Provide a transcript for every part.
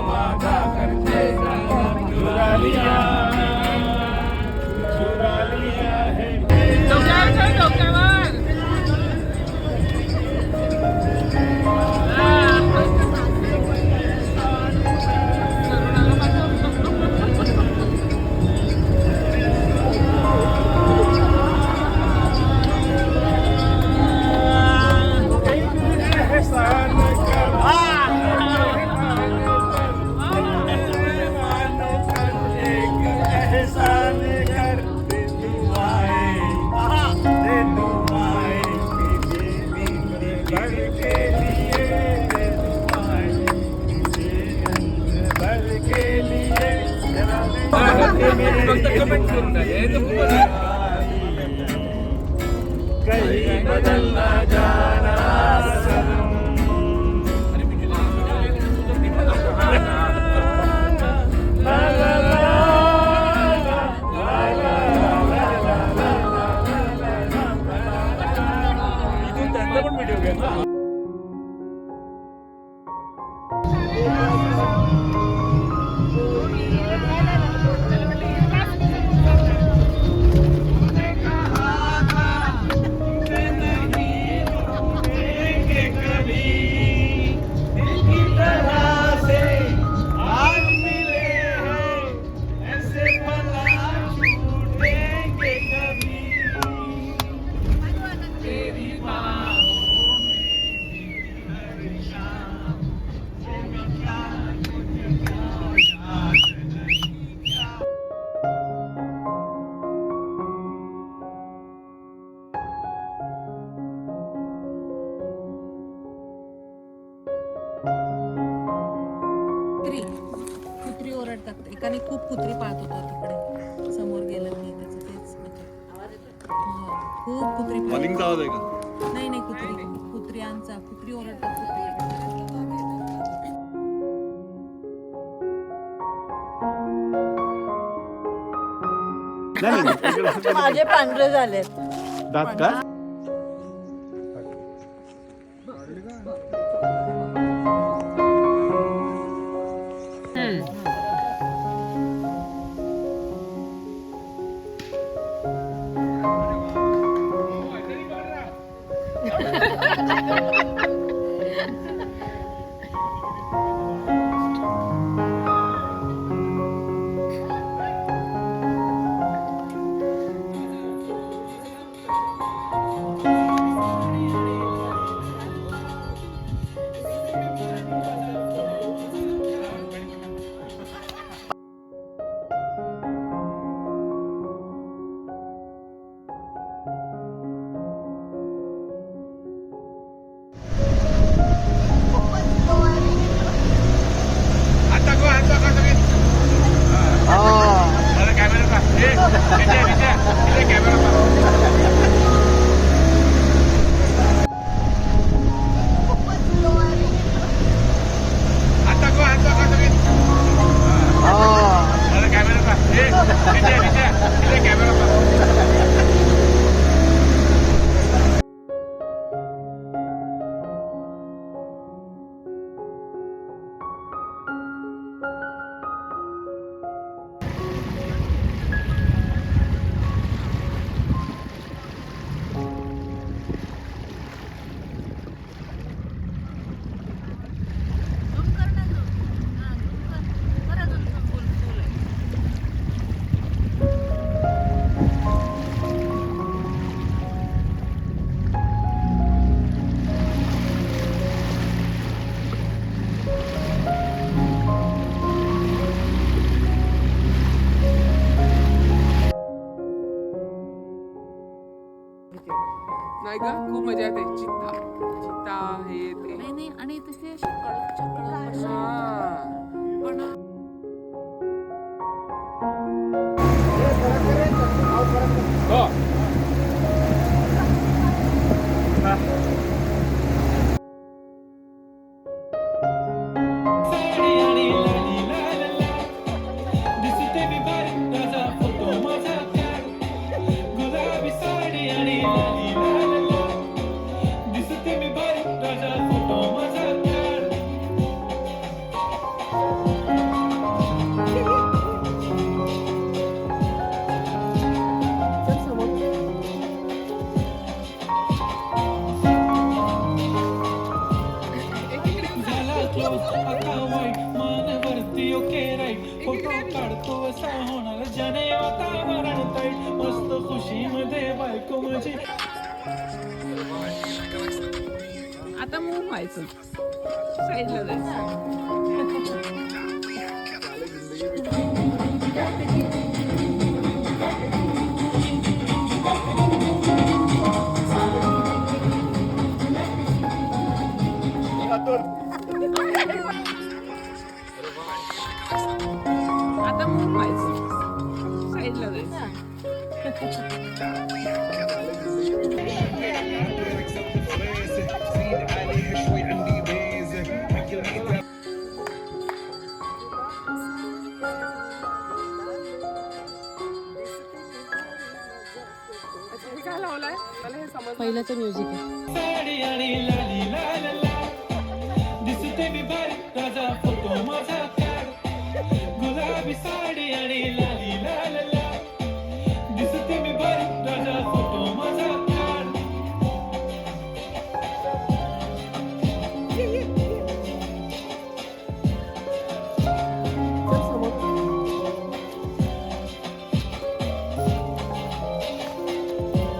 वादा करते चुरा लिया है कहीं बदलना जाना व्हिडिओ घेतला कुत्री ओरडतात. एकाने खूप कुत्री पाहत होता तिकडे समोर गेलं की त्याचं तेच खूप कुत्री कॉलिंगचा आवाज आहे का? नाही नाही कुत्र्यांचा कुत्री ओरडतात. माझे पांढरे झालेत दात का? नाही का खूप मजा येते. चित्ता चित्ता हे ते नाही आणि तसे असे कळत पण झाला क्लोज आता वाईट मानवरती ओके राईट फोटो काढतो असा होणार ज्याने वातावरण ताईट मस्त खुशीमध्ये बायको माझी आता मूव व्हायचं साईडला जायचं आता मूव व्हायचं साईडला जायचं हे काय लावलंय मला हे समज पहिल्याचं म्युझिक आहे. साडी आणि लाली लाल लाल दिसते मी भारी राजा फोटो माझा काढ गुलाबी साडी आणि लाली लाल लाल दिसते मी भारी राजा फोटो माझा काढ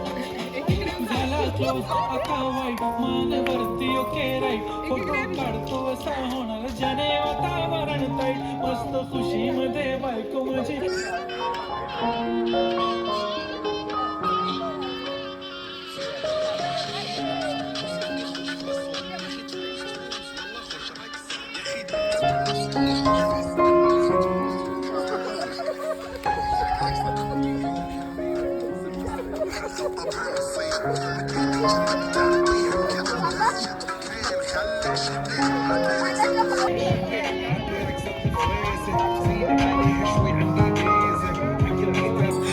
झाला क्लोज आता वाईट मानवरती ओके राईट फोटो काढतो असा होणार ज्याने वातावरण ताईट मस्त खुशीमध्ये बायको माझी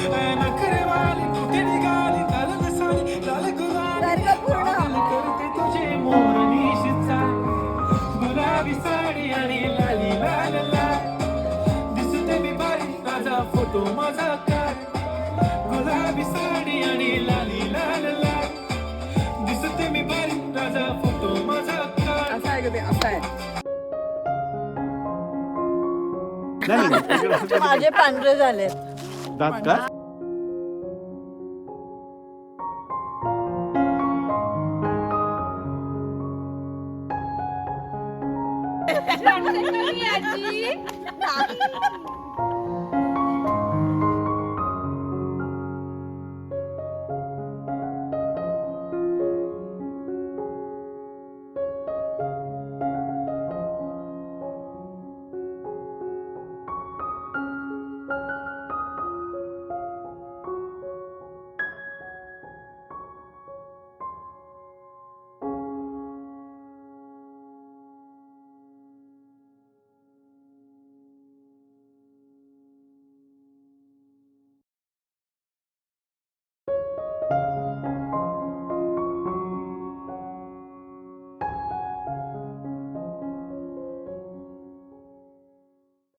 नखरेवाली तिने गाली लाल साडी लाल गुलाबी पागल करते तुझे मोरनीशी चाल गुलाबी साडी आणि लाली लाल लाल दिसते मी भारी राजा फोटो माझा काढ गुलाबी साडी आणि लाली लाल लाल दिसते मी भारी राजा फोटो माझा काढ असं आहे का ते असं आहे नाही, नाही. माझे पांढरे झालेत. दात का